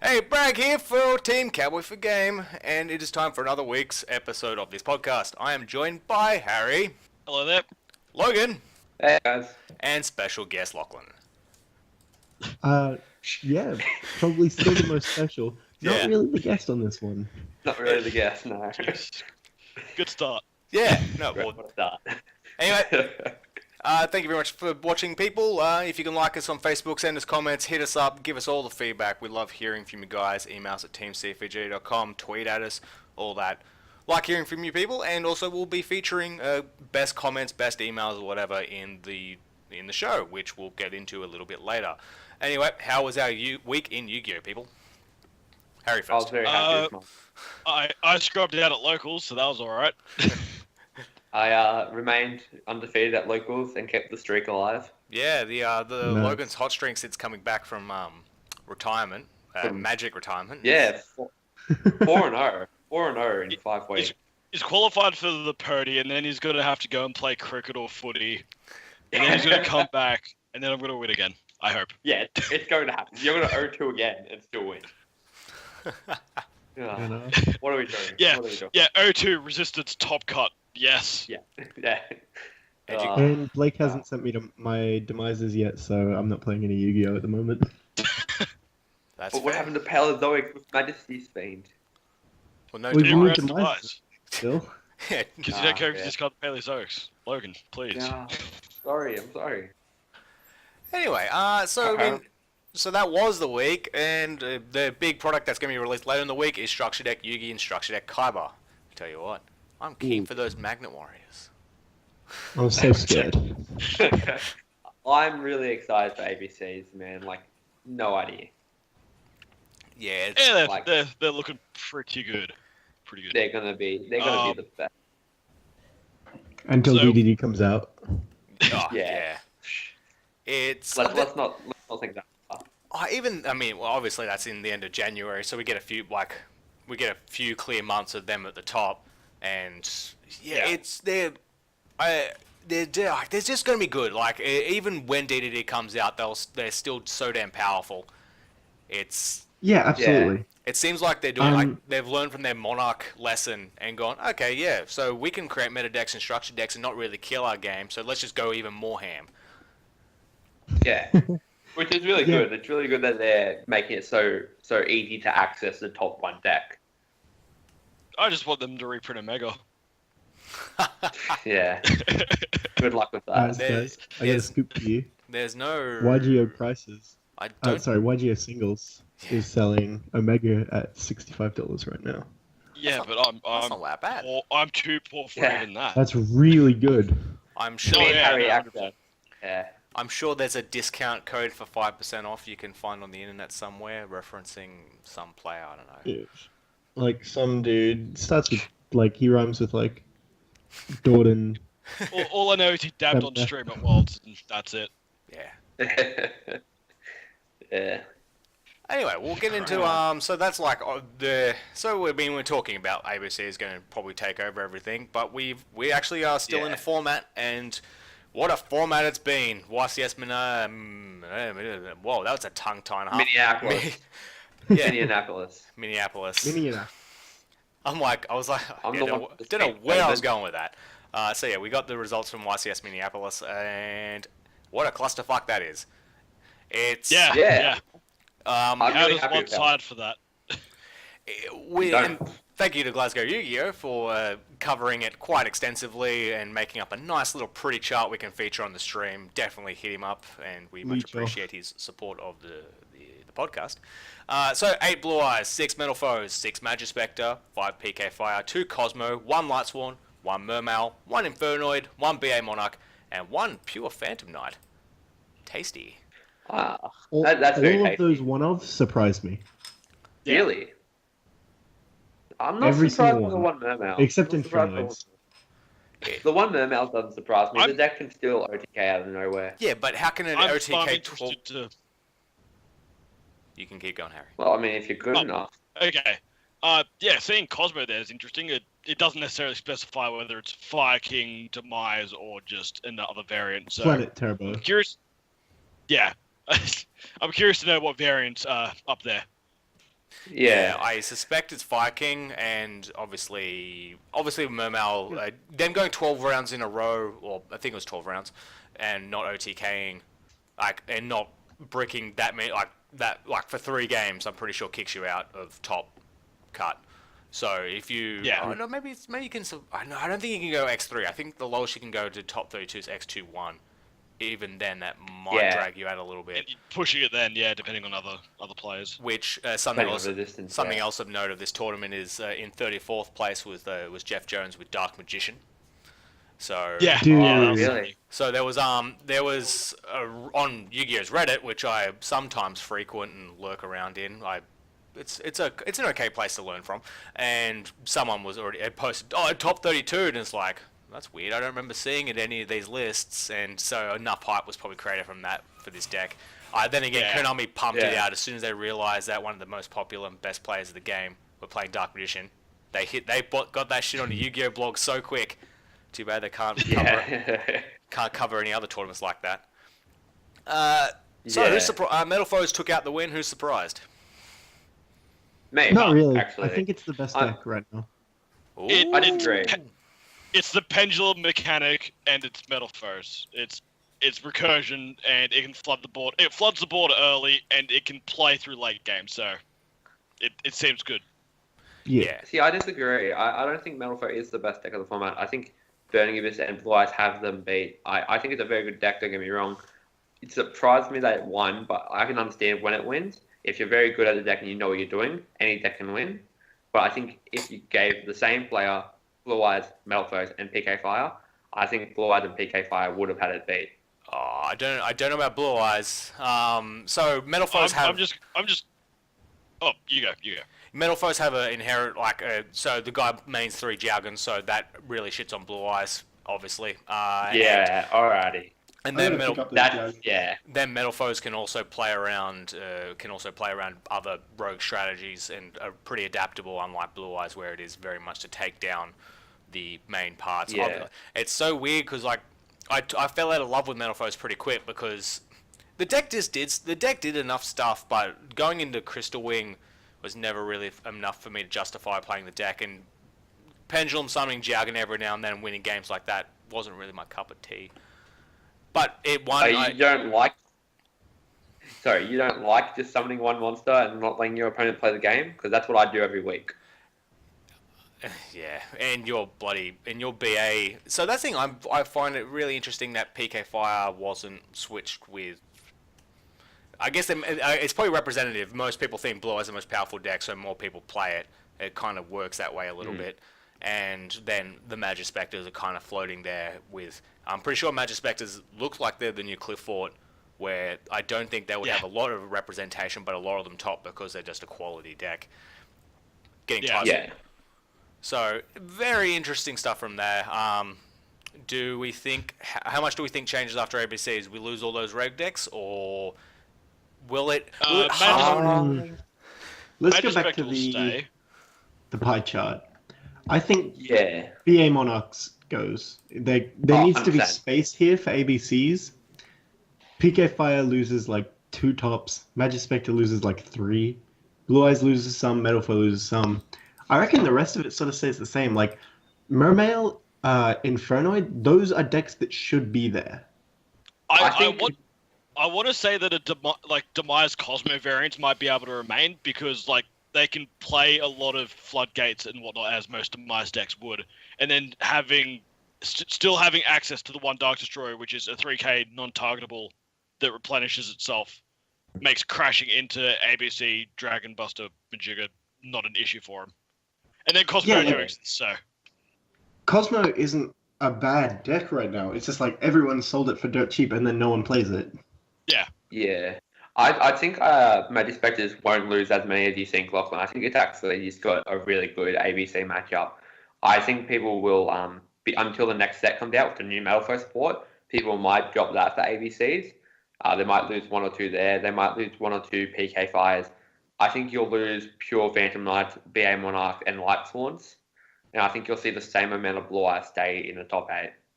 Hey, Bragg here for Team Cowboy for Game, and it is time for another week's episode of this podcast. I am joined by Harry. Hello there. Logan. Hey guys. And special guest Loklin. Yeah, probably still the most special. Not really the guest on this one. Not really the guest, no. Good start. Yeah, no, well, What a start. anyway, thank you very much for watching, people. If you can like us on Facebook, send us comments, hit us up, give us all the feedback. We love hearing from you guys. Email us at teamc4g.com, tweet at us, all that. Like hearing from you people, and also we'll be featuring best comments, best emails, or whatever in the show, which we'll get into a little bit later. Anyway, how was our week in Yu-Gi-Oh, people? Harry first. I was very happy with mine. I scrubbed out at locals, so that was alright. I remained undefeated at locals and kept the streak alive. Yeah, the Nice. Logan's hot streak since coming back from retirement, magic retirement. Yeah, 4-0. 4-0 in 5 weeks. He's qualified for the Purdy, and then he's going to have to go and play cricket or footy. And then he's going to come back, and then I'm going to win again. I hope. Yeah, it's going to happen. You're going to 0-2 again and still win. What are we doing? Yeah, What are we doing? yeah. 0-2 resistance top cut. Yes. Yeah. Yeah. And Blake hasn't sent me to my demises yet, so I'm not playing any Yu-Gi-Oh at the moment. That's But what fair. happened to Paleozoic with Majesty's Fiend? Well, no, We've Two won rounds demise demise. still. yeah. Because you don't care if you just got the Paleozoics. Logan, please. Yeah. Sorry, I'm sorry. Anyway, so I mean, so that was the week, and the big product that's going to be released later in the week is Structure Deck Yugi and Structure Deck Kaiba. Tell you what, I'm keen for those Magnet Warriors. I'm so scared. I'm really excited for ABCs, man. Like, no idea. Yeah, it's, Yeah, Like- they're looking pretty good. Pretty good. They're gonna be the best. Until So- DDD comes out. oh, Yeah. yeah. It's Let's not think that. I mean, well, obviously that's in the end of January, so we get a few clear months of them at the top, and yeah. It's they're just gonna be good. Like even when DDD comes out, they're still so damn powerful. Yeah, absolutely. It seems like they're doing they've learned from their Monarch lesson and gone, okay, yeah, so we can create meta decks and structure decks and not really kill our game, so let's just go even more ham. Yeah, which is really good. It's really good that they're making it so easy to access the top one deck. I just want them to reprint a Mega. Yeah. Good luck with that. Guys, I got a scoop for you. There's no YGO prices. I don't. YGO singles is selling Omega at $65 right now. Yeah, That's but That's not that bad. I'm too poor for Yeah. even that. That's really good. I'm Me sure. and yeah, Harry no, access. Yeah. I'm sure there's a discount code for 5% off you can find on the internet somewhere, referencing some player. I don't know. Yeah. Like some dude starts with he rhymes with Jordan. All I know is he dabbed on stream at Worlds, and that's it. Yeah. Yeah. Anyway, we'll get into So that's like we're talking about ABC is going to probably take over everything, but we actually are still in the format, and what a format it's been. YCS whoa, that was a tongue tie. Minneapolis. Yeah, Minneapolis. Minneapolis. Minneapolis. I was like, I'm I the don't one with know the where I state was going with that. So yeah, we got the results from YCS Minneapolis, and what a clusterfuck that is. It's Yeah. I'm How really does happy one with that. side for that? And thank you to Glasgow Yu-Gi-Oh for covering it quite extensively and making up a nice little pretty chart we can feature on the stream. Definitely hit him up, and we much appreciate his support of the podcast. So 8 Blue Eyes, 6 METAlfoes, 6 Magispector, 5 PK Fire, 2 Cosmo, 1 Lightsworn, 1 Mermail, 1 Infernoid, 1 BA Monarch, and 1 Pure Phantom Knight. Tasty. Wow. All That's very of tasty. those one-offs surprised me. Yeah. Really? I'm not Every surprised single with the one Mermail. Except I'm not surprised Infernoids. with The one Mermail doesn't surprise me. I'm- The deck can still OTK out of nowhere. Yeah, but how can an I'm OTK... interested to... You can keep going, Harry. Well, I mean, if you're good enough. Okay. Yeah, seeing Cosmo there is interesting. It doesn't necessarily specify whether it's Fire King, Demise, or just another variant. So Planet Turbo. I'm curious. Yeah. I'm curious to know what variants are up there. Yeah. I suspect it's Fire King, and obviously Mermail, them going 12 rounds in a row, or I think it was 12 rounds, and not OTKing, and not bricking that many, for 3 games, I'm pretty sure kicks you out of top cut. So if you, no, maybe you can. I don't think you can go X3. I think the lowest you can go to top 32 is X2-1. Even then, that might drag you out a little bit. And pushing it then, depending on other players. Which something else of note of this tournament is in 34th place was Jeff Jones with Dark Magician. So really? So there was on Yu-Gi-Oh's Reddit, which I sometimes frequent and lurk around in. It's an okay place to learn from, and someone had posted top 32, and it's like, that's weird. I don't remember seeing it in any of these lists, and so enough hype was probably created from that for this deck. Then again, Konami pumped it out as soon as they realized that one of the most popular and best players of the game were playing Dark Magician. They got that shit on the Yu-Gi-Oh blog so quick. Too bad they can't cover any other tournaments like that. Who's surprised? METAlfoes took out the win. Who's surprised? Me. Not really. Actually. I think it's the best deck right now. I didn't agree. It's the pendulum mechanic, and it's METAlfoes. It's recursion, and it can flood the board. It floods the board early, and it can play through late game. So, it seems good. Yeah. See, I disagree. I don't think METAlfoes is the best deck of the format. I think Burning Abyss and Blue Eyes have them beat. I think it's a very good deck. Don't get me wrong. It surprised me that it won, but I can understand when it wins. If you're very good at the deck and you know what you're doing, any deck can win. But I think if you gave the same player Blue Eyes, METAlfoes, and PK Fire, I think Blue Eyes and PK Fire would have had it beat. Oh, I don't know about Blue Eyes. So METAlfoes have. I'm just. Oh, you go. METAlfoes have an inherent so the guy mains 3 Jargon, so that really shits on Blue Eyes, obviously. Alrighty. And then then METAlfoes can also play around other rogue strategies and are pretty adaptable, unlike Blue Eyes, where it is very much to take down the main parts. Yeah. It's so weird because I fell out of love with METAlfoes pretty quick because the deck did enough stuff, but going into Crystal Wing was never really enough for me to justify playing the deck, and Pendulum summoning Jargon every now and then and winning games like that wasn't really my cup of tea. But it won. You don't like just summoning one monster and not letting your opponent play the game? Because that's what I do every week. Yeah, and your BA. So that's the thing. I find it really interesting that PK Fire wasn't switched with. I guess it's probably representative. Most people think Blue is the most powerful deck, so more people play it. It kind of works that way a little bit. And then the Magispectors are kind of floating there with... I'm pretty sure Magispectors look like they're the new Cliff Fort, where I don't think they would have a lot of representation, but a lot of them top because they're just a quality deck. Getting tight. Yeah. So, very interesting stuff from there. Do we think... How much do we think changes after ABCs? We lose all those reg decks, or... Will it... Let's go back to the pie chart. I think Yeah. BA Monarchs goes. There needs to be 100%. space here for ABCs. PK Fire loses like 2 tops. Magispector loses like 3. Blue Eyes loses some. METAlfoes loses some. I reckon the rest of it sort of stays the same. Like Mermail, Infernoid, those are decks that should be there. I want to say that a Demise Cosmo variants might be able to remain because they can play a lot of floodgates and whatnot as most Demise decks would, and then still having access to the one Dark Destroyer, which is a 3k non-targetable that replenishes itself, makes crashing into ABC, Dragon Buster, Majigga not an issue for him. And then Cosmo so. Cosmo isn't a bad deck right now. It's just like everyone sold it for dirt cheap and then no one plays it. Yeah. Yeah. I think Magispectors won't lose as many as you think, Loklin. I think it's actually just got a really good ABC matchup. I think people will, until the next set comes out with the new METAlfoes support, people might drop that for ABCs. They might lose 1 or 2 there. They might lose 1 or 2 PK Fires. I think you'll lose pure Phantom Knights, BA Monarch, and Light Swans. And I think you'll see the same amount of Blue Eyes stay in the top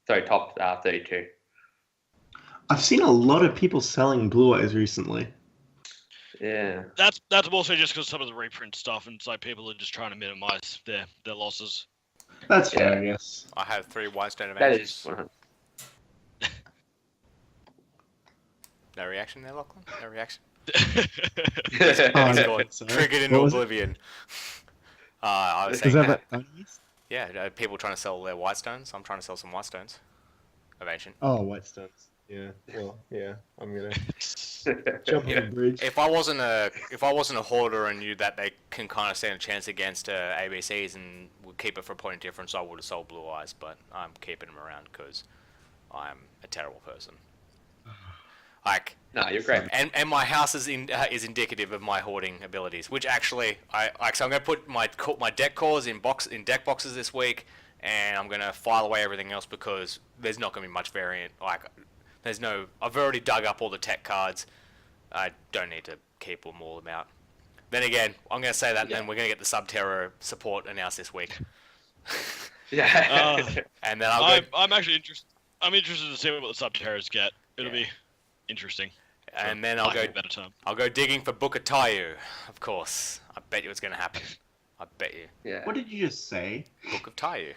32. I've seen a lot of people selling Blue Eyes recently. Yeah. That's also just because some of the reprint stuff, and it's like people are just trying to minimize their losses. That's fair, I guess. I have 3 Whitestone That Avengers. is 100. No reaction there, Loklin? No reaction? Oh, He's yeah. gone Sorry. triggered into What was it? oblivion. I was Is saying that that. bounties? Yeah, people trying to sell their Whitestones. I'm trying to sell some Whitestones. Ovation. Oh, Whitestones. Yeah. Well, yeah. I'm gonna jump on the bridge. If I wasn't a hoarder and knew that they can kind of stand a chance against ABCs and would keep it for a point of difference, I would have sold Blue Eyes. But I'm keeping them around because I'm a terrible person. Like, No, you're great. and my house is indicative of my hoarding abilities, which actually so I'm gonna put my deck cores in deck boxes this week, and I'm gonna file away everything else because there's not gonna be much variant. Like, I've already dug up all the tech cards. I don't need to keep them all out. Then again, I'm gonna say that, and then we're gonna get the Subterror support announced this week. Yeah. And then I'm actually interested. I'm interested to see what the Subterrors get. It'll be interesting. And then Lack of a better term. I'll go digging for Book of Tayu, of course. I bet you it's gonna happen. I bet you. Yeah. What did you just say? Book of Tayu.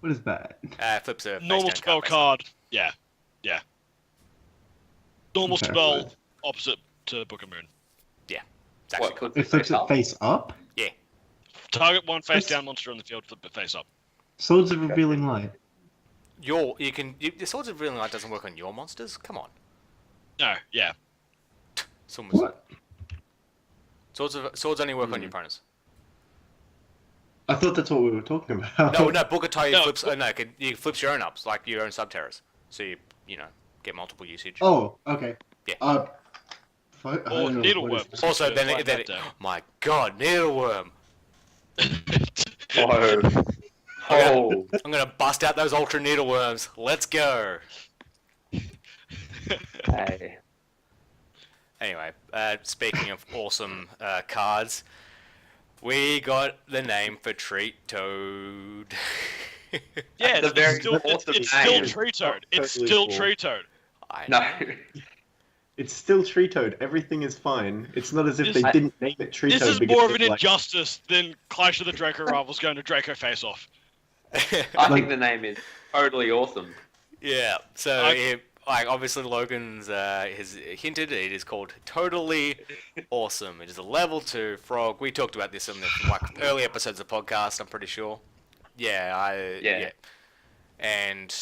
What is that? Flips a Normal face down spell face up. card. Yeah. Normal Okay. spell opposite to Book of Moon. It's actually What? cool. It flips it face up? Target one face That's- down monster on the field, flip it face up. Swords of Revealing Light. The Swords of Revealing Light doesn't work on your monsters? Come on. No, yeah. What? Swords only work on your opponents. I thought that's what we were talking about. No, Book of Tayu No. flips. It flips your own ups, like your own Subterrors. So you get multiple usage. Oh, okay. Yeah. I Or don't know, Needleworm. what is- Also, Yeah, then find it, that down. my God, Needleworm. Whoa. Oh. I'm gonna bust out those Ultra Needleworms. Let's go. Hey. Anyway, speaking of awesome cards, we got the name for Treat Toad. Yeah, That's a very it's still, awesome it's still name. Tree Toad. It's Totally still cool. Tree Toad. I No. It's still Tree Toad. Everything is fine. It's not as if This- they didn't name it Tree This Toad. is because more of they an were like, injustice than Clash of the Draco Rivals going to Draco Face Off. I think the name is totally awesome. Yeah, so obviously Logan's has hinted it is called Toadally Awesome. It is a level 2 frog. We talked about this in the early episodes of the podcast, I'm pretty sure. Yeah. And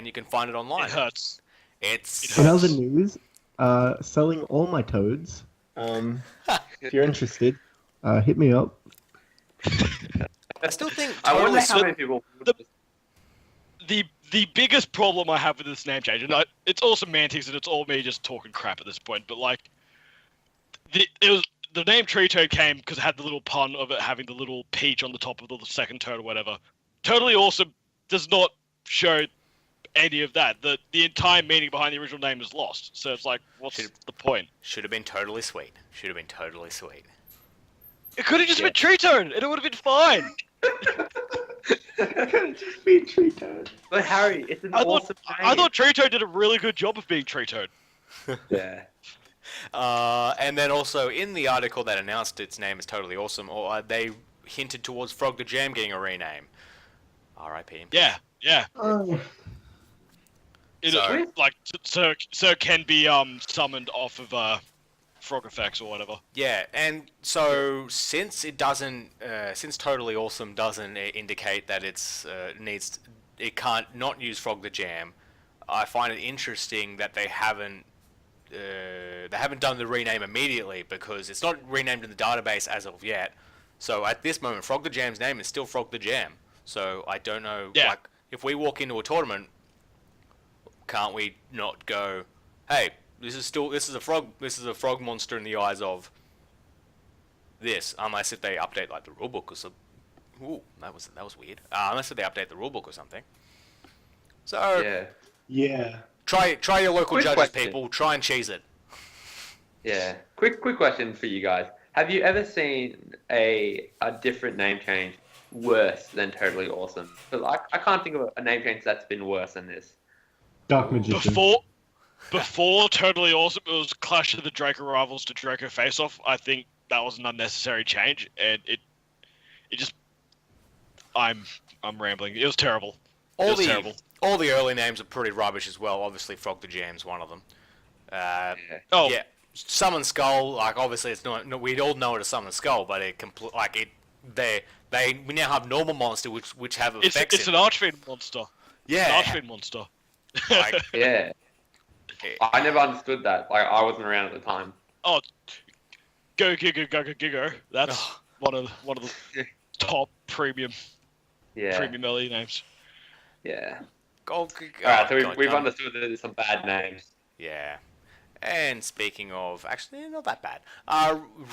you can find it online. It hurts. It's In other news, selling all my toads. If you're interested, hit me up. I still think I wonder Toadally how many people. The biggest problem I have with this name change, and it's all semantics and it's all me just talking crap at this point, but like, the name Tree Toad came because it had the little pun of it having the little peach on the top of the second toad or whatever. Totally Awesome does not show any of that. The entire meaning behind the original name is lost. So it's like, what's the point? should have been Totally Sweet. Should have been Totally Sweet. It could have just been Tree Toad, and it would have been fine. Just be Tree Toad. But Harry, it's an I awesome I thought Tree Toad did a really good job of being Tree Toad. Yeah. And then also in the article that announced its name is Totally Awesome, or they hinted towards Frog the Jam getting a rename. R.I.P. Yeah. Oh. It So- like so it can be summoned off of frog effects or whatever. Yeah, and so since Totally Awesome doesn't indicate that it can't not use Frog the Jam, I find it interesting that they haven't done the rename immediately because it's not renamed in the database as of yet. So at this moment, Frog the Jam's name is still Frog the Jam. So I don't know, like, if we walk into a tournament, can't we not go, hey, this is a frog monster in the eyes of this, unless if they update like the rulebook or something. Ooh, that was weird. Unless if they update the rulebook or something. So Yeah. Yeah. try your local Quick judges, question. people. Try and cheese it. Yeah. Quick question for you guys. Have you ever seen a different name change worse than Totally Awesome? Because I can't think of a name change that's been worse than this. Dark Magician. before Totally Awesome, it was Clash of the Draco Rivals to Draco Face Off. I think that was an unnecessary change, and it just I'm rambling. It was terrible. Terrible. All the early names are pretty rubbish as well. Obviously, Frog the Jam's one of them. Yeah, Summon Skull. Like obviously, it's not. No, we all know it as Summon Skull, but we now have normal monster which have effects. It's an Archfiend monster. Yeah, It's an Archfiend monster. Like, Yeah. I never understood that. Like, I wasn't around at the time. Oh, go Gigo. That's one of the top premium early names. Yeah. Gold. Alright, so we've understood that there's some bad names. Yeah. And speaking of, actually, not that bad.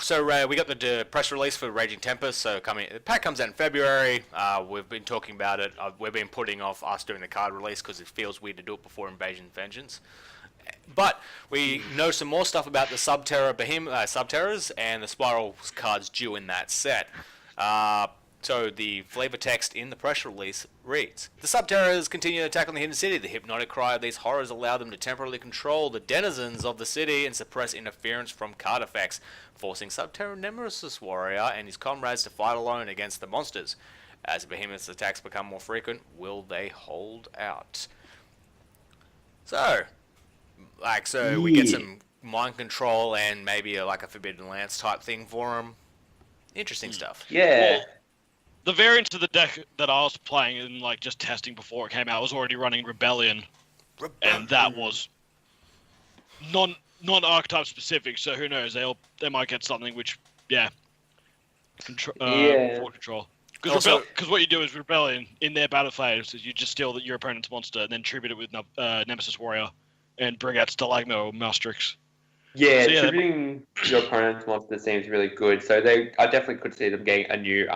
So we got the press release for Raging Tempest. So the pack comes out in February. We've been talking about it. We've been putting off us doing the card release because it feels weird to do it before Invasion Vengeance. But we know some more stuff about the Subterra Subterras and the Spiral cards due in that set. So the flavor text in the press release reads: The Subterras continue to attack on the Hidden City. The hypnotic cry of these horrors allow them to temporarily control the denizens of the city and suppress interference from card effects, forcing Subterra Nemesis Warrior and his comrades to fight alone against the monsters. As the Behemoth's attacks become more frequent, will they hold out? So we get some mind control and maybe a Forbidden Lance type thing for them. Interesting stuff. Yeah. Well, the variant of the deck that I was playing and just testing before it came out was already running Rebellion, and that was non-archetype specific. So who knows? They might get something which for control. Because what you do is Rebellion in their battle phase is you just steal your opponent's monster and then tribute it with Nemesis Warrior and bring out Stalagma or Maastrix. Yeah, tributing your opponent's monster seems really good. So I definitely could see them getting a new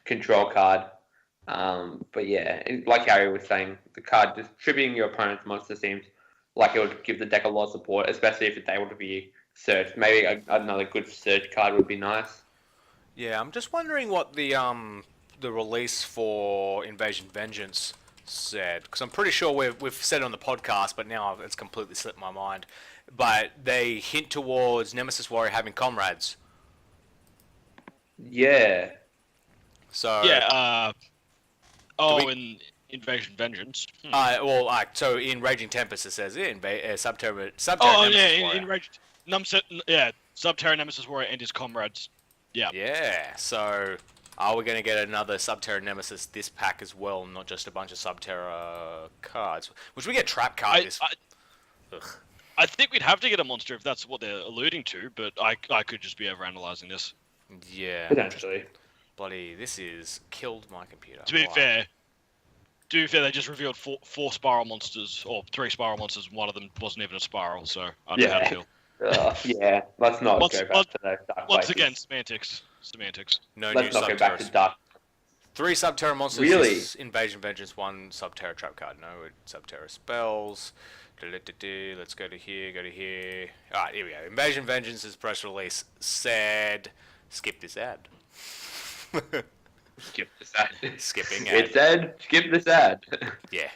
control card. But yeah, like Harry was saying, the card just tributing your opponent's monster seems like it would give the deck a lot of support, especially if it's able to be searched. Maybe another good search card would be nice. Yeah, I'm just wondering what the release for Invasion Vengeance said, because I'm pretty sure we've said it on the podcast, but now it's completely slipped my mind. But they hint towards Nemesis Warrior having comrades. Yeah. So yeah. In Invasion Vengeance. So in Raging Tempest it says Subterra. Subterra Nemesis Warrior and his comrades. Yeah. Yeah. So are we going to get another Subterra Nemesis this pack as well, not just a bunch of Subterra cards? Which we get trap cards. I think we'd have to get a monster if that's what they're alluding to, but I could just be overanalyzing this. Yeah. Potentially. Bloody, this is killed my computer. To be fair, they just revealed four spiral monsters, or 3 spiral monsters, and one of them wasn't even a spiral, so I don't know how to feel. Yeah, let's not go back to those dark Once places. again, semantics. Let's not go back to dark. 3 Subterra monsters. Really? Invasion Vengeance, 1 Subterra trap card. No Subterra spells. Let's go to here. Alright, here we go. Invasion Vengeance's press release said, skip this ad. Skip this ad. Skipping ad. It said, skip this ad. Yeah.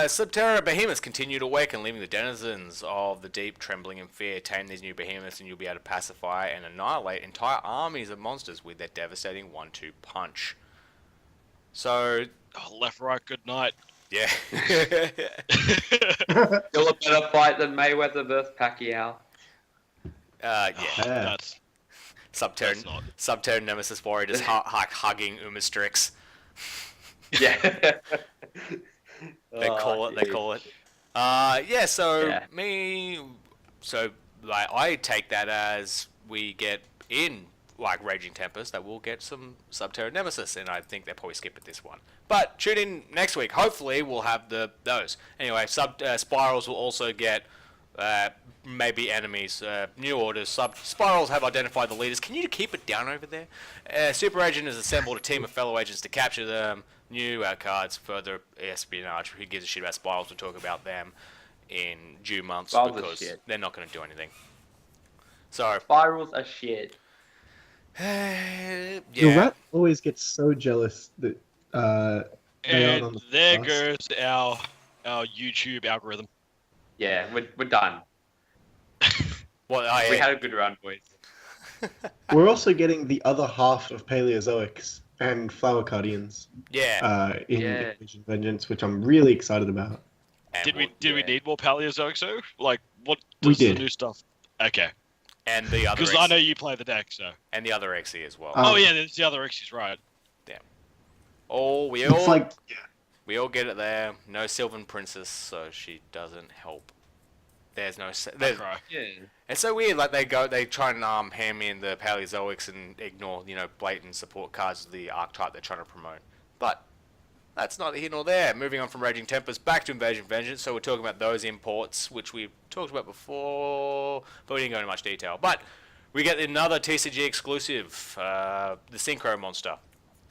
Subterra behemoths continue to awaken, leaving the denizens of the deep trembling in fear. Tame these new behemoths and you'll be able to pacify and annihilate entire armies of monsters with their devastating 1-2 punch. So... left, right, good night. Yeah. Still a better fight than Mayweather versus Pacquiao. That's Subterra Nemesis Warrior just hugging Umastrix. Yeah. They call it. I take that as we get in Raging Tempest that we'll get some Subterra Nemesis, and I think they'll probably skip at this one. But tune in next week. Hopefully we'll have those. Anyway, Spirals will also get maybe enemies, new orders. Spirals have identified the leaders. Can you keep it down over there? Super Agent has assembled a team of fellow agents to capture them. New cards, further espionage. Who gives a shit about Spirals? We'll talk about them in due months because they're not going to do anything. So Spirals are shit. Yeah. Your rat always gets so jealous that and there goes our our YouTube algorithm. Yeah, we're done. Well, We had a good run, boys. We're also getting the other half of Paleozoics and Flower Cardians in Yeah. Invasion Vengeance, which I'm really excited about. and Did we yeah. need more Paleozoics though? Like, what We does the did. new stuff? Okay, and the other because I know you play the deck, so. and the other XE as well. Oh yeah, there's the other X's, right? Oh, It's like, we all get it there. No Sylvan Princess, so she doesn't help. There's no. There's, Cry. Yeah. it's so weird. Like they try and ham in the Paleozoics and ignore blatant support cards of the archetype they're trying to promote. But that's neither here nor there. Moving on from Raging Tempest back to Invasion Vengeance. So we're talking about those imports, which we talked about before, but we didn't go into much detail. But we get another TCG exclusive, the Synchro monster,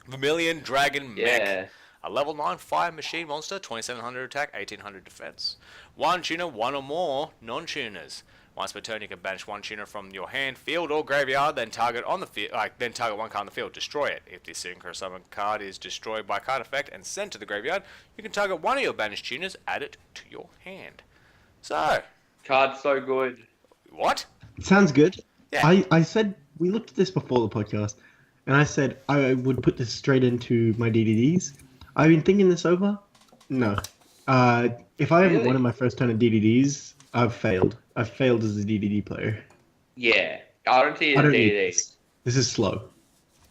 Vermilion Dragon Mech. Yeah. A level 9 fire machine monster, 2700 attack, 1800 defense. One tuner, one or more non-tuners. Once per turn, you can banish one tuner from your hand, field, or graveyard, then target on the field. Then target one card on the field, destroy it. If the Synchro Summon card is destroyed by card effect and sent to the graveyard, you can target one of your banished tuners, add it to your hand. So, Card's so good. what? it sounds good. Yeah. I said, we looked at this before the podcast, and I said I would put this straight into my DDDs. I've been thinking this over. No. If I haven't Really? won in my first turn of DDDs, I've failed. I've failed as a DDD player. Yeah. I don't see it I in don't need DD. this. This is slow.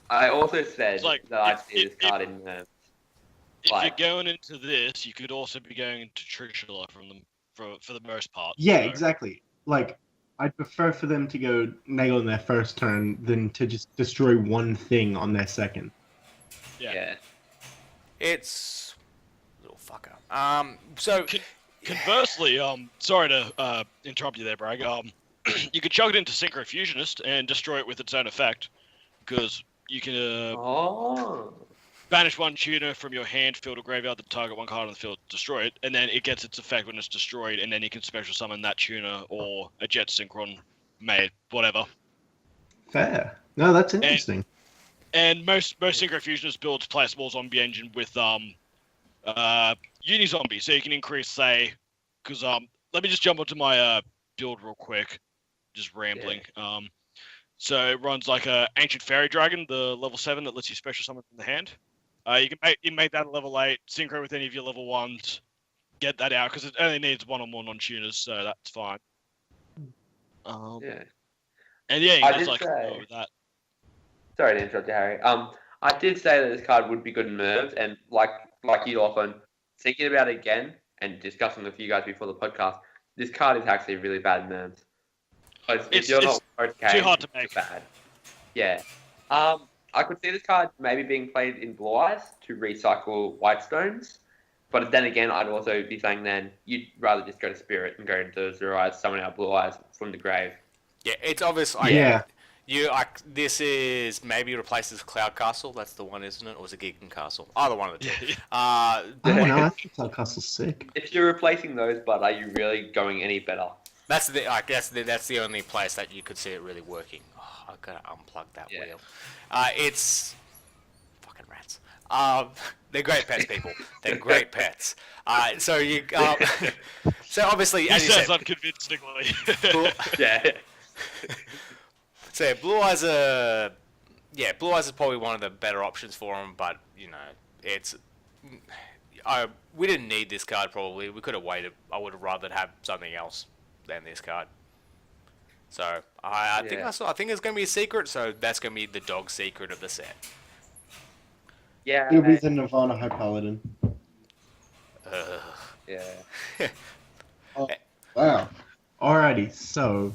I also said It's like, that I if- see this if- card in If Like- you're going into this, you could also be going into Trishula from them for the most part. Yeah, so- exactly. Like, I'd prefer for them to go nail on their first turn than to just destroy one thing on their second. Yeah. It's little fucker. So Conversely, sorry to interrupt you there, Bragg. You could chuck it into Synchro Fusionist and destroy it with its own effect, because you can Oh. banish one tuner from your hand, field, or graveyard to target one card on the field, destroy it, and then it gets its effect when it's destroyed, and then you can special summon that tuner or a Jet Synchron made, whatever. Fair. No, that's interesting. And most Synchro Fusionist builds play a small zombie engine with Uni Zombie, so you can increase, say, because let me just jump onto my build real quick, just rambling. So it runs like a Ancient Fairy Dragon, the level 7 that lets you special summon from the hand. You can make that a level 8, synchro with any of your level 1s, get that out, because it only needs one or more non-tuners, so that's fine. Yeah. And yeah, you I can did just say- go with that. Sorry to interrupt you, Harry. I did say that this card would be good in Mervs, and like you, Loklin, thinking about it again and discussing with you guys before the podcast, this card is actually really bad in Mervs. If you're not okay, too hard to make. it's bad. Yeah. I could see this card maybe being played in Blue Eyes to recycle Whitestones, but then again, I'd also be saying then you'd rather just go to Spirit and go into Zero Eyes, summon out Blue Eyes from the grave. yeah, it's obvious. Yeah. This is maybe replaces Cloud Castle. That's the one, isn't it? Or was it Geekin Castle? Either one of the two. I don't know. I think Cloud Castle's sick. If you're replacing those, but are you really going any better? That's the only place that you could see it really working. Oh, I've got to unplug that Yeah. wheel. It's fucking rats. They're great pets, people. They're great pets. So you, so obviously, He as you says said, unconvincingly. Yeah. so yeah, Blue Eyes is probably one of the better options for them. But it's we didn't need this card. Probably we could have waited. I would have rather have something else than this card. So I think I think it's going to be a secret. So that's going to be the dog secret of the set. Yeah. It was a Nirvana High Paladin. Yeah. Wow. Alrighty, so,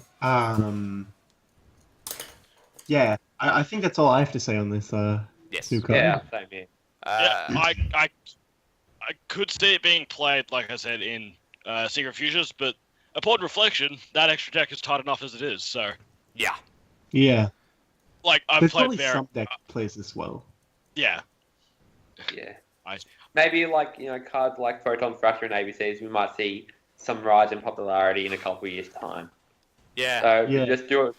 yeah, I think that's all I have to say on this, Yes. new card. Yeah. Same here. I could see it being played, like I said, in Secret Fusions, but upon reflection, that extra deck is tight enough as it is. So, Yeah. Yeah. like, I've There's played probably very, some deck plays this well. yeah. Yeah. Nice. Maybe cards like Photon Thrasher and ABCs, we might see some rise in popularity in a couple of years' time. Yeah. So Yeah. just do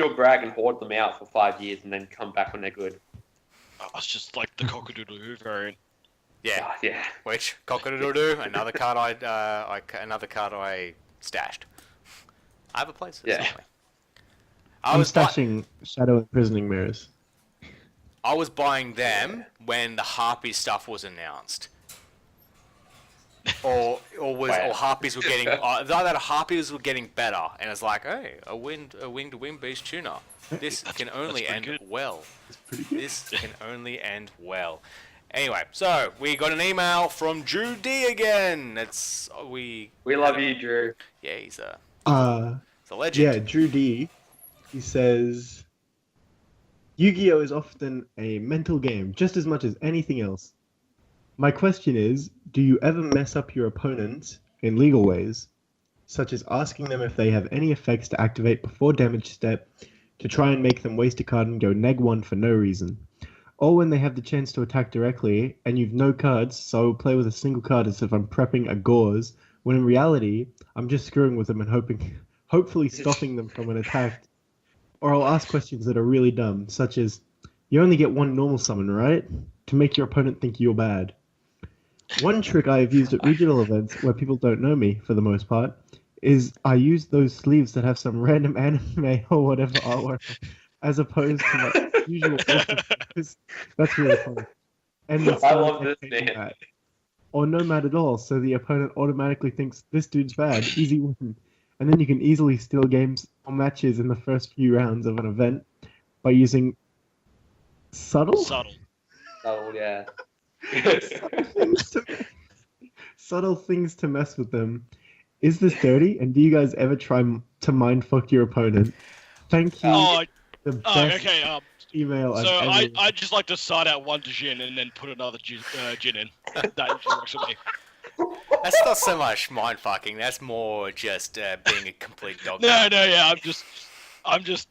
a Bragg and hoard them out for 5 years and then come back when they're good. Oh, it's just like the Cockadoodle Who variant. Yeah. Yeah. Which cock-a-doodle-doo, another card I stashed. I have a place for Yeah. something. I'm stashing Shadow Imprisoning Mirrors. I was buying them when the Harpy stuff was announced. Or Harpies were getting that Harpies were getting better, and it's like, hey, a winged wing beast tuner. This can only end well. This can only end well. Anyway, so we got an email from Drew D again. We love you, Drew. Yeah, he's a legend. Yeah, Drew D. He says, Yu-Gi-Oh is often a mental game, just as much as anything else. My question is, do you ever mess up your opponents in legal ways, such as asking them if they have any effects to activate before damage step to try and make them waste a card and go -1 for no reason? Or when they have the chance to attack directly and you've no cards, so I will play with a single card as if I'm prepping a Gauze, when in reality, I'm just screwing with them and hopefully stopping them from an attack. Or I'll ask questions that are really dumb, such as, you only get one normal summon, right? To make your opponent think you're bad. One trick I have used at regional events, where people don't know me, for the most part, is I use those sleeves that have some random anime or whatever artwork, as opposed to my usual because that's really funny. And I love this, man. Mat. Or no mat at all, so the opponent automatically thinks this dude's bad, easy win. And then you can easily steal games or matches in the first few rounds of an event by using subtle, yeah. subtle things to mess with them. Is this dirty? And do you guys ever try to mindfuck your opponent? Thank you. Okay. Email. So I just like to side out one Jin and then put another Jin in. That usually works for me. That's not so much mind fucking. That's more just being a complete dog. No, yeah. I'm just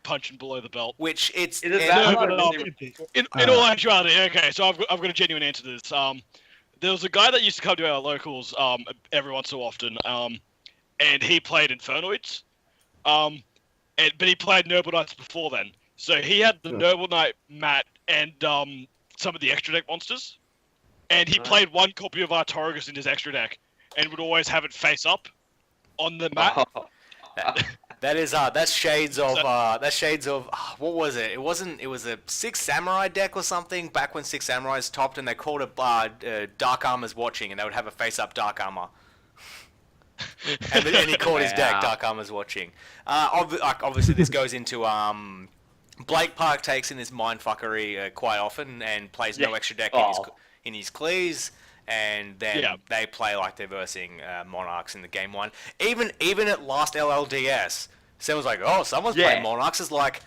punching below the belt. Which it's in all actuality. Okay, so I've got a genuine answer to this. There was a guy that used to come to our locals every once so often, and he played Infernoids, but he played Noble Knights before then. So he had the Noble Knight mat and some of the extra deck monsters, and he played one copy of Artorigus in his extra deck, and would always have it face up on the mat. That's shades of what was it? It was a Six Samurai deck or something back when Six Samurais topped, and they called it Dark Armor's Watching, and they would have a face up Dark Armor. and he called his deck Dark Armor's Watching. Obviously this goes into Blake Park takes in this mindfuckery quite often and plays no extra deck in his Cleese. And then they play like they're versing Monarchs in the game one. Even at last LLDS, someone's like, "Oh, someone's playing Monarchs." It's like,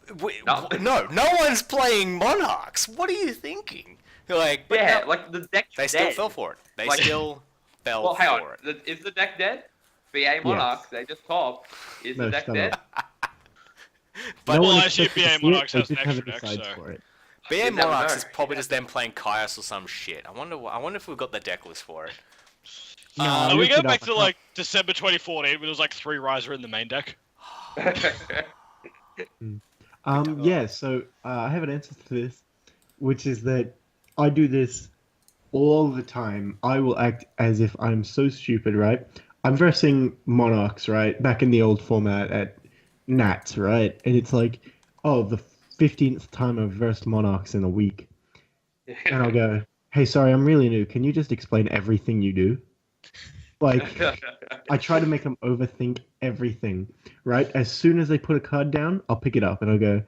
no one's playing Monarchs. What are you thinking? Like, like the deck. They still fell for it. They still fell for it. Is the deck dead? BA Monarchs, they just top. Is the deck dead? But actually, BA Monarchs has an extra deck, so. BA Monarchs is probably just them playing Kaios or some shit. I wonder if we've got the deck list for it. We go back to December 2014 when it was 3 Riser in the main deck. So I have an answer to this, which is that I do this all the time. I will act as if I'm so stupid, right? I'm versing Monarchs, right? Back in the old format at Nats, right? And it's like, oh, the 15th time I've versed Monarchs in a week. And I'll go, hey, sorry, I'm really new. Can you just explain everything you do? I try to make them overthink everything, right? As soon as they put a card down, I'll pick it up and I'll go,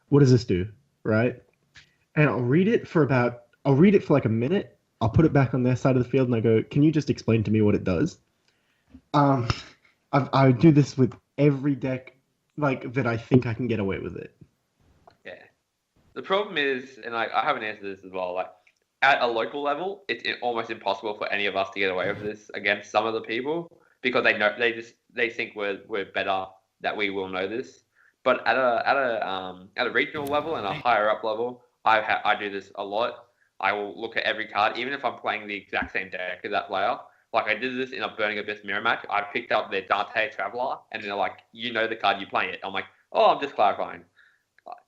what does this do, right? And I'll read it for like a minute. I'll put it back on their side of the field and I go, can you just explain to me what it does? I do this with every deck that I think I can get away with it. The problem is, and I have an answer to this as well, at a local level, it's almost impossible for any of us to get away with this against some of the people because they think we're better, that we will know this. But at a regional level and a higher up level, I do this a lot. I will look at every card, even if I'm playing the exact same deck as that player. I did this in a Burning Abyss mirror match. I picked up their Dante Traveler, and they're like, you know the card, you play it. I'm like, oh, I'm just clarifying.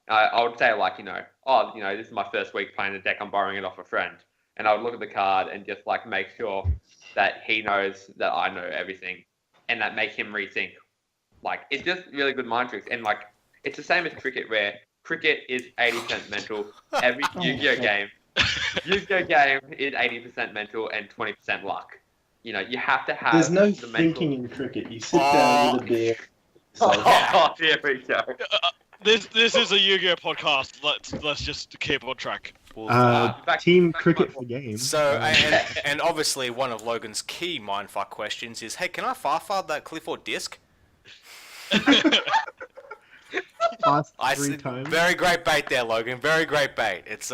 I would say oh, this is my first week playing the deck. I'm borrowing it off a friend, and I would look at the card and just like make sure that he knows that I know everything, and that make him rethink. Like it's just really good mind tricks, and like it's the same as cricket, where cricket is 80% mental. Every Yu-Gi-Oh game is 80% mental and 20% luck. You have to have. There's no the thinking mental... in cricket. You sit down with a beer. Oh, here we go. This is a Yu-Gi-Oh podcast. Let's just keep on track. Team cricket for games. So, and obviously one of Logan's key mindfuck questions is, hey, can I far-far that Clifford disc? Past 3 times. Very great bait there, Logan. Very great bait. It's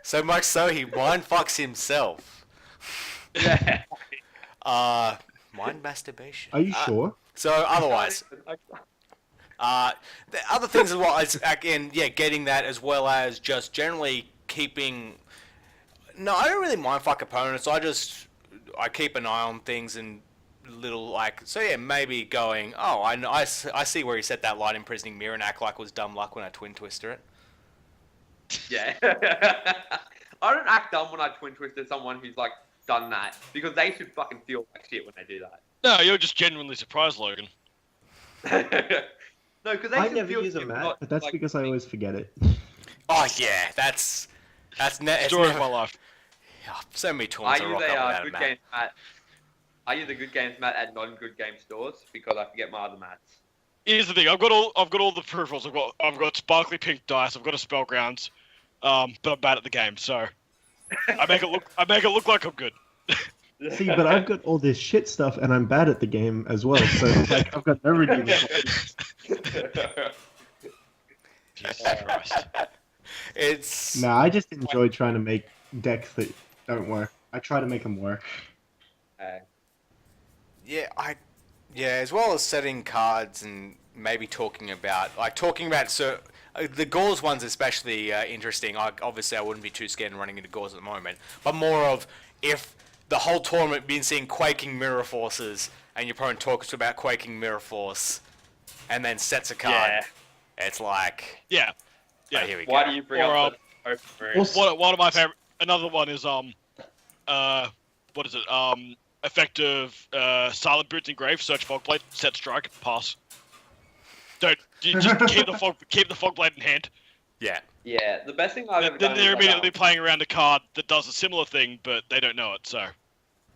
so much so he mindfucks himself. Yeah. Mind masturbation. Are you sure? So otherwise, the other things as well is again, getting that as well as just generally keeping. No, I don't really mindfuck opponents. I keep an eye on things and little maybe going. Oh, I see where he set that light imprisoning mirror and act like it was dumb luck when I twin twister it. Yeah. I don't act dumb when I twin twisted someone who's like done that because they should fucking feel like shit when they do that. No, you're just genuinely surprised, Logan. No, because they I should never feel use a shit, mat, not, but that's like, because I always forget it. Oh yeah, that's Story of my life. Yeah, so many I taunts I use rock up without a a good mat. games mat. I use a good games mat at non-good game stores because I forget my other mats. Here's the thing. I've got all the peripherals. I've got sparkly pink dice. I've got a spell grounds. But I'm bad at the game, so I make it look like I'm good. See, but I've got all this shit stuff, and I'm bad at the game as well. So like, I've got no redeeming. Jesus Christ. It's Nah, I just enjoy trying to make decks that don't work. I try to make them work. as well as setting cards and maybe talking about so the Gauls one's especially interesting. Obviously, I wouldn't be too scared of running into Gauls at the moment, but more of if the whole tournament been seeing quaking mirror forces and your opponent talks about quaking mirror force and then sets a card. Yeah. It's like Yeah. oh, here we go. Why do you bring up the open room? One of my favorite. Another one is what is it? Effective silent boots engrave, search fogblade, set strike, pass. Don't you just keep the fogblade in hand. Yeah. Yeah, the best thing I've ever Then done they're is immediately playing around a card that does a similar thing, but they don't know it. So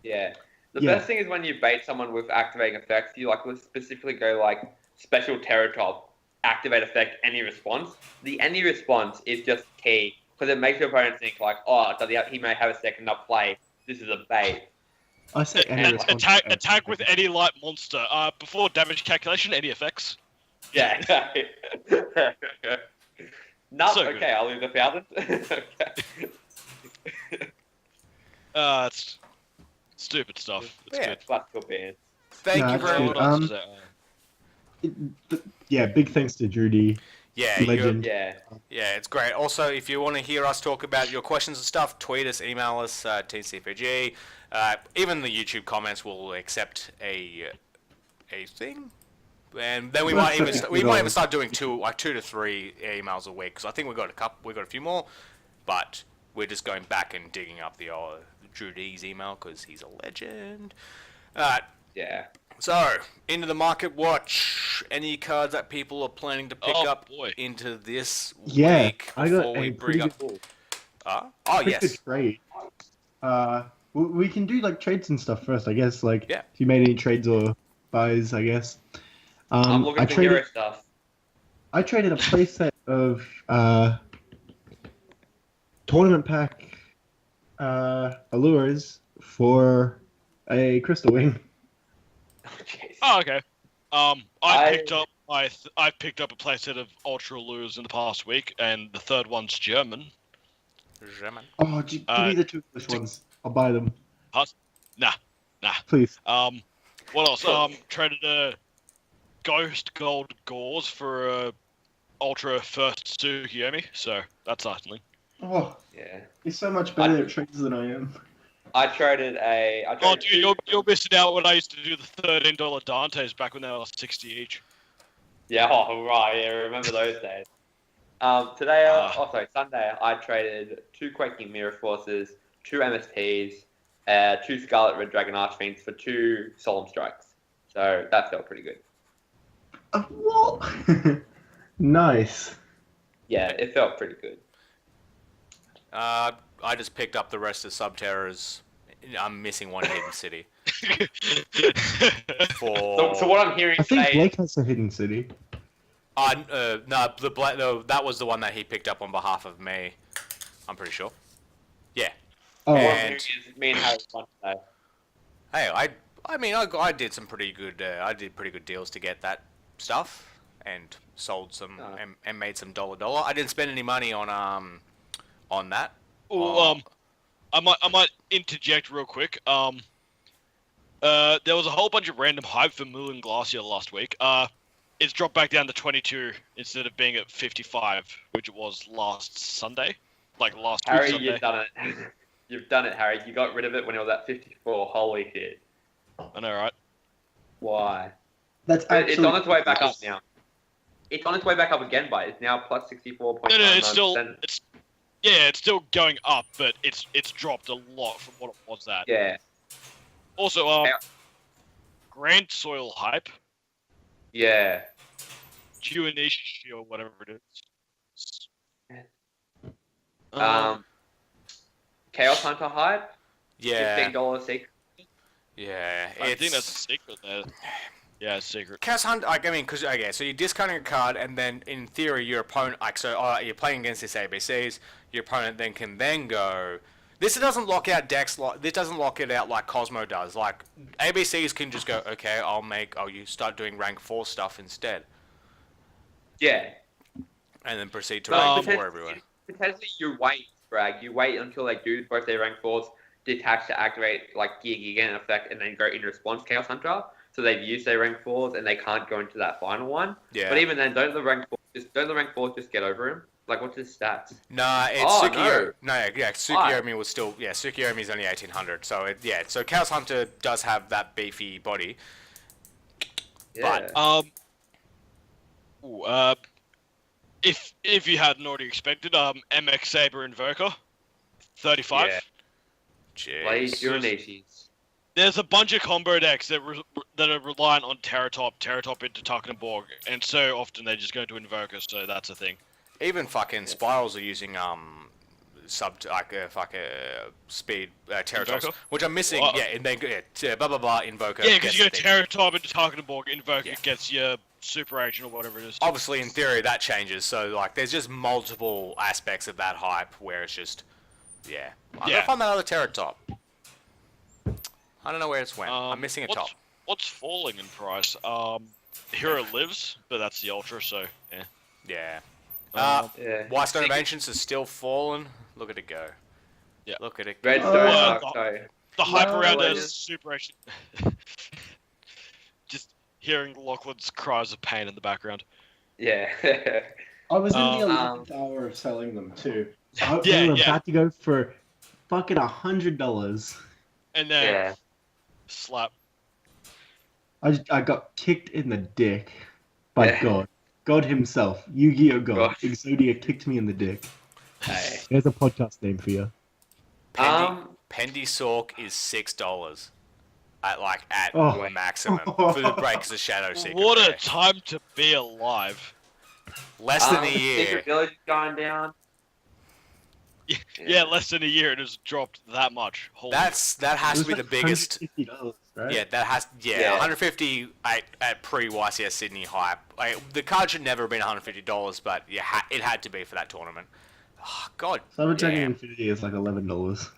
yeah. The Yeah. best thing is when you bait someone with activating effects, you like specifically go like special terror top, activate effect, any response. The any response is just key because it makes your opponent think like, oh, he may have a second up play. This is a bait. I say any response. attack with any light monster. Before damage calculation, any effects. Yeah. No, So okay, I'll leave the 1,000. Okay. It's stupid stuff. It's Yeah. good. Classical bands. Thank No, you it's very good. much. What else is there? Yeah, big thanks to Judy. Yeah, Legend. Yeah. Yeah, it's great. Also, if you want to hear us talk about your questions and stuff, tweet us, email us, Team C4G. Even the YouTube comments will accept a thing, and then we might even start doing 2 to 3 emails a week because I think we got a few more, but we're just going back and digging up the old Drew D's email because he's a legend. Yeah. So, into the market watch. Any cards that people are planning to pick up into this week I got before we a bring up? pretty Yes. good trade. We can do like trades and stuff first, I guess. Like, Yeah. if you made any trades or buys, I guess. I'm looking for hero stuff. I traded a playset of tournament pack allures for a crystal wing. Oh, jeez. Oh, okay. I picked up a playset of Ultra Lures in the past week, and the third one's German. German. Oh, give me the 2 English ones. I'll buy them. Nah. Please. What else? Traded a Ghost Gold Gauze for a Ultra First Tsukiyomi, so that's something. Oh, Yeah. he's so much better at trades than I am. I traded Oh, dude, you're missing out when I used to do the $13 Dantes back when they were 60 each. Yeah, oh, right. Yeah, remember those days. Sunday, I traded 2 Quaking Mirror Forces, 2 MSPs, 2 Scarlet Red Dragon Archfiends for 2 Solemn Strikes. So that felt pretty good. What? Nice. Yeah, it felt pretty good. I just picked up the rest of Subterrors. I'm missing one hidden city. So what I'm hearing I think today Blake has a hidden city. No, that was the one that he picked up on behalf of me. I'm pretty sure. Yeah. Oh, what I'm And- hearing is me and Harry won today. Hey, I did some pretty good. I did pretty good deals to get that stuff, and sold some and made some dollar. I didn't spend any money on that. I might interject real quick. There was a whole bunch of random hype for Moon Glacier last week. It's dropped back down to 22 instead of being at 55, which it was last Sunday. Like last week Harry, Sunday. you've done it. You've done it, Harry. You got rid of it when it was at 54. Holy shit. I know, right? Why? that's But it's actually on its way back up now. It's on its way back up again, but it's now plus 64.99%. No, it's still going up, but it's dropped a lot from what it was at. Yeah. Also, Grand Soil hype, Yeah. Juanishi or whatever it is. Chaos Hunter hype. Yeah. $15 secret. Yeah. I think that's a secret there. Yeah, it's secret. Chaos Hunt, so you're discarding a card, and then in theory, your opponent, you're playing against this ABCs. Your opponent then can go. This doesn't lock out decks. This doesn't lock it out like Cosmo does. Like ABCs can just go, okay, you start doing rank 4 stuff instead, Yeah. and then proceed to rank 4 everywhere. Potentially, you wait, Bragg. You wait until they do both their rank 4s, detach to activate like Gear Gigant effect, and then go in response Chaos Hunter. So they've used their rank 4s and they can't go into that final one. Yeah. But even then, don't the rank 4s just get over him? Like, what's his stats? Nah, it's Oh, Tsukiyomi. Tsukiyomi was still Tsukiyomi's only 1800. So so Chaos Hunter does have that beefy body. Yeah. If you hadn't already expected, MX Saber Invoker, 35. Yeah. Jeez. Blaze Uranishis. There's a bunch of combo decks that are reliant on Terratop into Tarkanaborg, and so often they just go to Invoker, so that's a thing. Even fucking Spirals are using speed Terratops, Invoker? which I'm missing. And then Invoker. Yeah, because gets you go the thing. Terratop into Tarkanaborg, Invoker gets your Super Agent or whatever it is. Obviously, in theory, that changes. So like, there's just multiple aspects of that hype where it's just, I'm gonna find that other Terratop. I don't know where it's went. I'm missing a top. What's falling in price? Hero Lives, but that's the Ultra, so yeah. Yeah. Yeah. Whitestone of Ancients is still fallen. Look at it go. Yeah. Look at it. Redstone. The hype around Logan. it is Super Agent. Just hearing Lockwood's cries of pain in the background. Yeah. I was in the 11th hour of selling them too. Yeah, we were yeah. about to go for fucking $100. And then Yeah. slap. I got kicked in the dick by Yeah. God. God himself. Yu-Gi-Oh! God. God. Exodia kicked me in the dick. Hey. There's a podcast name for you. Pendy Sork is $6 at Oh. maximum for the Breakers of Shadow Secret. What a Rare. time to be alive. Less than a The year. Secret Village is going down. Yeah, less than a year it has dropped that much. Holy That has to be the biggest. $150, right? Yeah, that has. Yeah. 150 at pre YCS Sydney hype. The card should never have been $150, but it had to be for that tournament. Oh, God. Cyber Dragon damn. Infinity is like $11.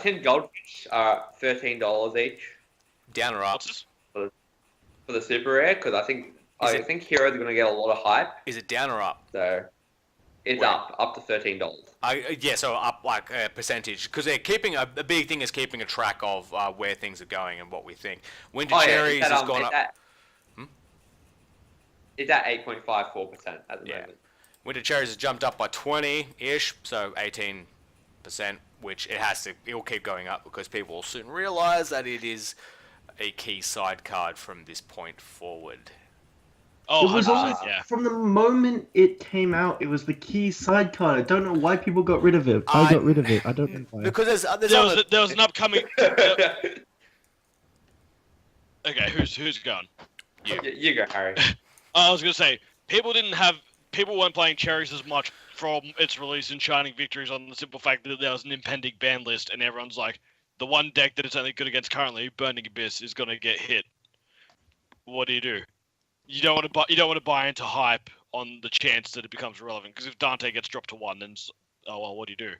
10 goldfish are $13 each Down or up? What's this? for the super rare, because I think Is it- heroes are going to get a lot of hype. Is it down or up? So it's Where? up to $13. So up like a percentage, because they're keeping a big thing is keeping a track of where things are going and what we think. Winter Cherries has gone up. It's at 8.54% at the Yeah. moment. Winter Cherries has jumped up by 20-ish, so 18%, which it'll keep going up because people will soon realize that it is a key side card from this point forward. Oh, It was 100%, always yeah. from the moment it came out. It was the key side card. I don't know why people got rid of it. I got rid of it. I don't know why. Because there's There other... was an upcoming. Okay, who's going? You go, Harry. I was gonna say people weren't playing Cherries as much from its release and Shining Victories on the simple fact that there was an impending ban list, and everyone's like, the one deck that it's only good against currently, Burning Abyss, is gonna get hit. What do? You don't want to buy into hype on the chance that it becomes relevant, because if Dante gets dropped to 1, then oh well, what do you do?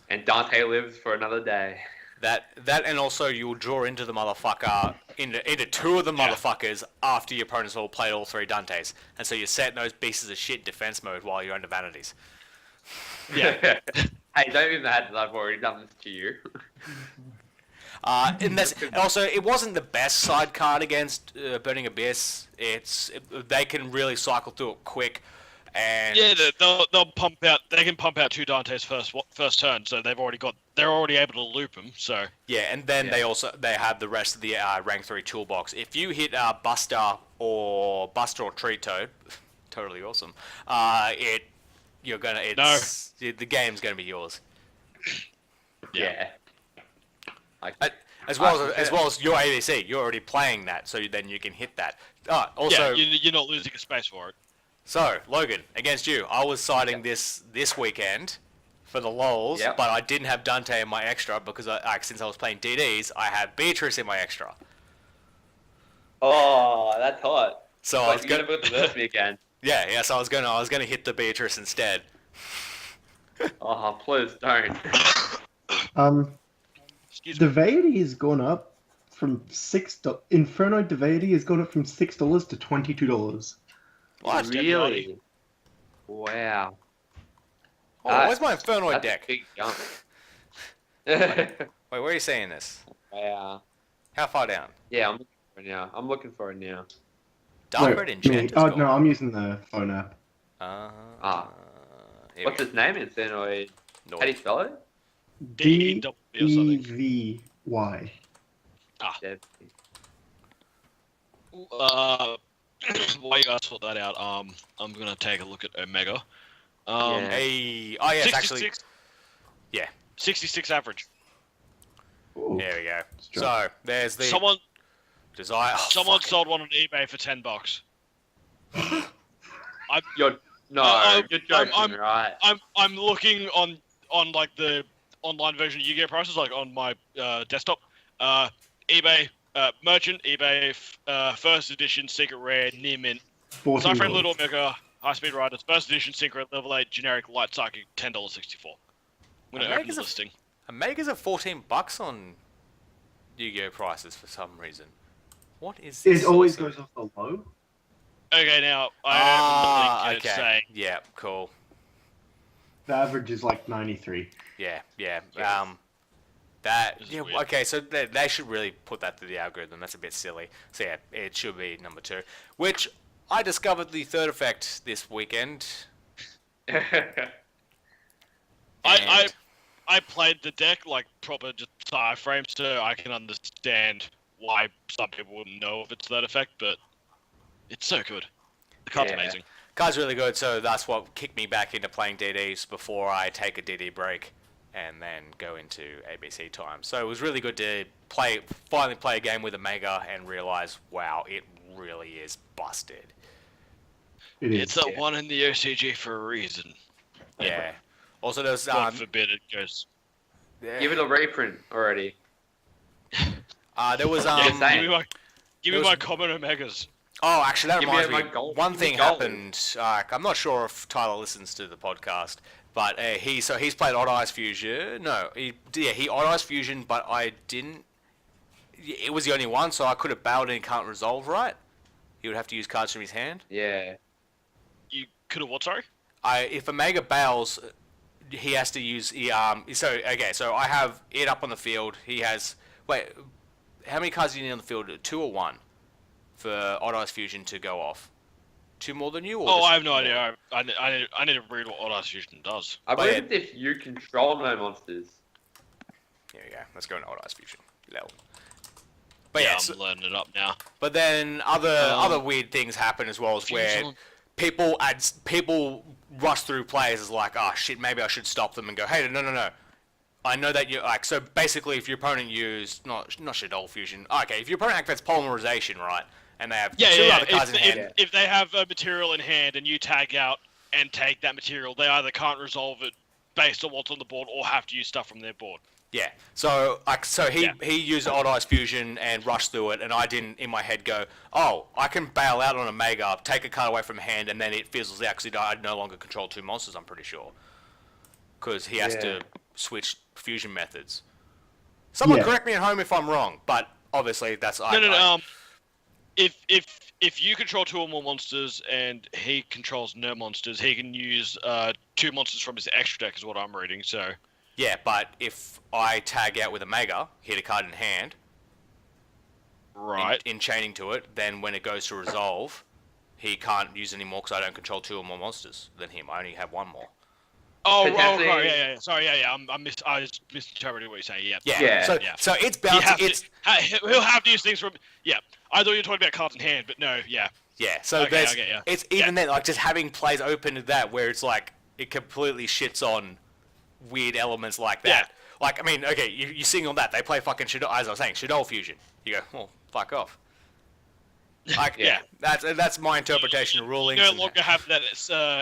And Dante lives for another day. That and also you'll draw into the motherfucker into 2 of the motherfuckers after your opponents all played all 3 Dantes, and so you're setting those pieces of shit defense mode while you're under vanities. Yeah. Hey, don't be mad that I've already done this to you. And also, it wasn't the best side card against Burning Abyss. They can really cycle through it quick, and Yeah, they'll pump out. They can pump out 2 Dantes first turn, so they're already able to loop them. So yeah, and then they have the rest of the rank 3 toolbox. If you hit Buster or Tree Toad, totally awesome. The game's gonna be yours. Yeah. As well as your ABC, you're already playing that, so then you can hit that. Also, you're not losing a space for it. So Logan, against you, I was siding this weekend for the lols, but I didn't have Dante in my extra because since I was playing DDs, I had Beatrice in my extra. Oh, that's hot. So I was gonna verse me again. Yeah. So I was gonna hit the Beatrice instead. Oh, please don't. The Deity has gone up from $6. Inferno Deity has gone up from $6 to $22. What? Really? Wow. Oh, where's my Infernoid deck? Big jump. Wait, where are you seeing this? Wow. How far down? Yeah, I'm looking for it now. Dark Red Enchant. Oh no, I'm using the phone app. What's his name? Infernoid. How do you spell it? DEVY. While you guys sort that out, I'm gonna take a look at Omega. Yes, 66, actually. Yeah. 66 average. Ooh. There we go. So there's the Someone sold sold one on eBay for $10. You're joking, right? I'm looking on like the online version of Yu-Gi-Oh prices, like on my desktop. eBay merchant, eBay first edition secret rare near mint. Cyframe Little Omega High Speed Riders first edition secret level 8 generic light psychic $10.64. I'm gonna open the listing. Omega's at $14 on Yu-Gi-Oh prices for some reason. What is this? It always goes off the low. Okay, now I have a link okay. saying. Yeah, cool. The average is like 93. Yeah. Yes. Okay, so they should really put that to the algorithm. That's a bit silly. So yeah, it should be number 2. Which I discovered the third effect this weekend. I played the deck like proper just wireframes, so I can understand why some people wouldn't know of its third effect, but it's so good. The card's amazing. Card's really good, so that's what kicked me back into playing DDs before I take a DD break and then go into ABC time. So it was really good to finally play a game with Omega and realize, wow, it really is busted. It's a 1 in the OCG for a reason. Yeah. Also, there's God forbid it goes. Give it a reprint already. There was give me my common Omegas. Oh, actually, that reminds me. Gold. One thing happened. I'm not sure if Tyler listens to the podcast, but he's played Odd Eyes Fusion. No, he Odd Eyes Fusion, but I didn't. It was the only one, so I could have bailed and he can't resolve right. He would have to use cards from his hand. Yeah. You could have what? Sorry. If Omega bails, he has to use. So I have it up on the field. He has. Wait, how many cards do you need on the field? 2 or 1 for Odd Eyes Fusion to go off? 2 more than you? Or I have no idea. I need to read what Odd Eyes Fusion does. I believe it's if you control no monsters. Here we go. Let's go into Odd Eyes Fusion. Level. But yeah, yes, I'm learning it up now. but then other weird things happen as well, as where Fusion. people rush through players as like, oh shit, maybe I should stop them and go, hey, no. I know that you like, so basically if your opponent used not Shadow Fusion, okay, if your opponent activates Polymerization, right, and they have two other cards in hand, If they have a material in hand and you tag out and take that material, they either can't resolve it based on what's on the board or have to use stuff from their board. yeah. So he used Odd Eyes Fusion and rushed through it, and I didn't in my head go, oh, I can bail out on a Mega, take a card away from hand, and then it fizzles out because I no longer control 2 monsters. I'm pretty sure, because he has to switch fusion methods. Someone correct me at home if I'm wrong, but obviously that's No. If you control 2 or more monsters and he controls no monsters, he can use 2 monsters from his extra deck, is what I'm reading. So. Yeah, but if I tag out with a Mega, hit a card in hand, right, in chaining to it, then when it goes to resolve, he can't use any more because I don't control 2 or more monsters than him. I only have 1 more. Oh, yeah. Sorry, yeah. I just misinterpreted what you're saying. Yeah. So it's bound to. He'll have these things from. Yeah, I thought you were talking about cards in hand, but no, yeah. Yeah. So it's even then, like just having plays open to that, where it's like it completely shits on weird elements like that. Yeah. Like, I mean, okay, you signal that they play fucking Shadow, as I was saying, Shadow Fusion. You go, well, fuck off. Like, that's my interpretation of rulings. You no longer have that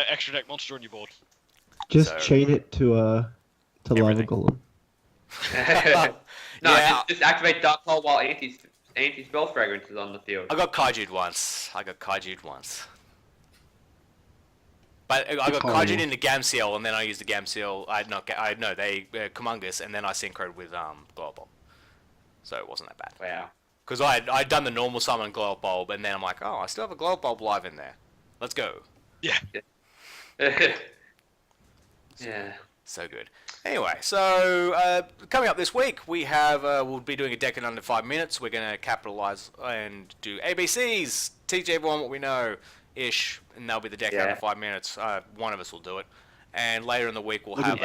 extra deck monster on your board. Just chain it to Lava Golem. Just activate Dark Hole while anti-spell fragrance is on the field. I got Kaiju'd once. But I got Kaiju'd into Gamseel, and then I used the Gamseel. Kumungus, and then I synchroed with Glow Bulb. So it wasn't that bad. Wow. Because I'd done the normal summon Glow Bulb, and then I'm like, oh, I still have a Glow Bulb live in there. Let's go. Yeah. Yeah. So good. Anyway, so coming up this week, we have we'll be doing a deck in under 5 minutes. We're going to capitalize and do ABCs, teach everyone what we know, ish, and that'll be the deck under 5 minutes. One of us will do it, and later in the week we'll have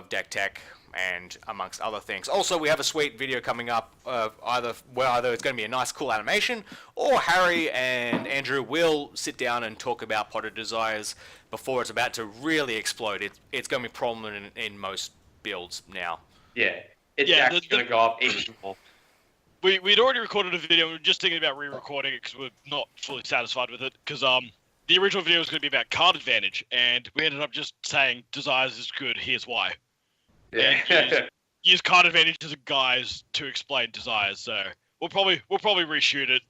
deck tech and amongst other things. Also, we have a sweet video coming up of either it's going to be a nice cool animation, or Harry and Andrew will sit down and talk about Potted Desires before it's about to really explode. It's going to be prominent in most builds now. Yeah, it's actually going to go up even more. We'd already recorded a video. We were just thinking about re-recording it because we're not fully satisfied with it. Because the original video was going to be about card advantage, and we ended up just saying Desires is good. Here's why. Yeah. And use card advantage as a guise to explain Desires. So we'll probably reshoot it.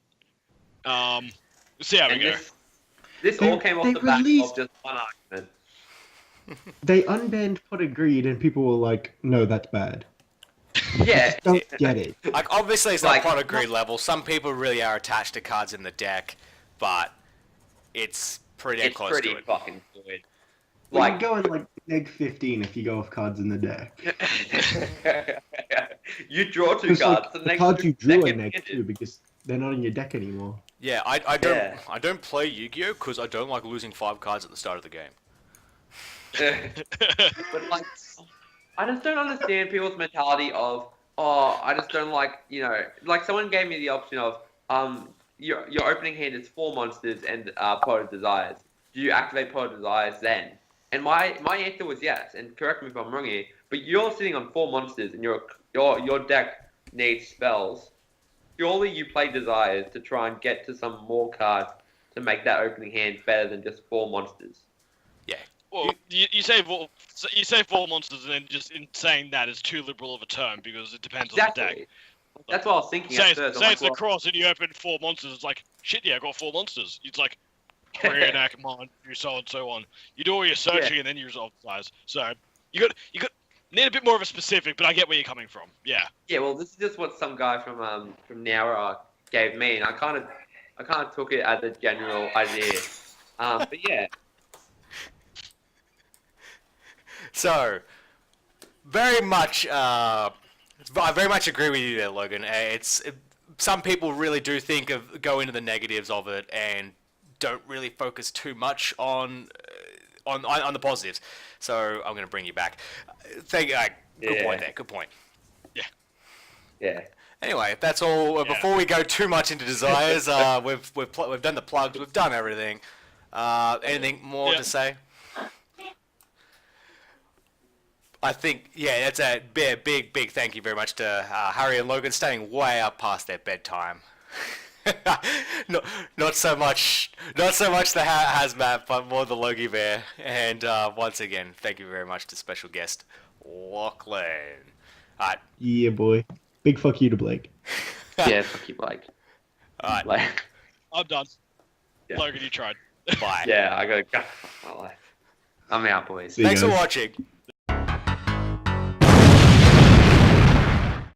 We'll see how we go. This all came off the back of just one argument. They unbanned Potted Greed, and people were like, "No, that's bad." Yeah, don't get it. Like, obviously, it's not Potted Greed level. Some people really are attached to cards in the deck, but it's pretty close to it. It's pretty fucking good. Like, you go in like neg 15 if you go with cards in the deck. You draw 2 cards. Like, the cards you drew are neg 2 because they're not in your deck anymore. Yeah, I don't play Yu-Gi-Oh because I don't like losing 5 cards at the start of the game. But like, I just don't understand people's mentality of, I just don't like, like someone gave me the option of, your opening hand is 4 monsters and Potted Desires. Do you activate Potted Desires then? And my answer was yes. And correct me if I'm wrong here, but you're sitting on 4 monsters and your deck needs spells. Surely you play Desires to try and get to some more cards to make that opening hand better than just 4 monsters. Yeah. Well, you say 4 monsters, and then just in saying that is too liberal of a term because it depends on the deck. That's what I was thinking at first. Say it's the cross and you open 4 monsters. It's like, shit, yeah, I got 4 monsters. It's like, Korean Akamon, so and so on. You do all your searching and then you resolve size. So you got need a bit more of a specific, but I get where you're coming from. Yeah. Yeah, well, this is just what some guy from Nowra gave me, and I kind of took it as a general idea. But yeah. So, very much, I very much agree with you there, Logan. Some people really do go into the negatives of it and don't really focus too much on the positives. So I'm going to bring you back. Good point there. Good point. Yeah. Yeah. Anyway, that's all. Before we go too much into desires, we've done the plugs, we've done everything. Anything more to say? I think, that's a big thank you very much to Harry and Logan staying way up past their bedtime. not so much the hazmat, but more the Logie Bear. And once again, thank you very much to special guest Loklin. Alright. Yeah, boy. Big fuck you to Blake. Yeah, fuck you, Blake. Alright. Like, I'm done. Yeah. Logan, you tried. Bye. yeah, I gotta go. My life. I'm out, boys. See you Thanks for guys. watching.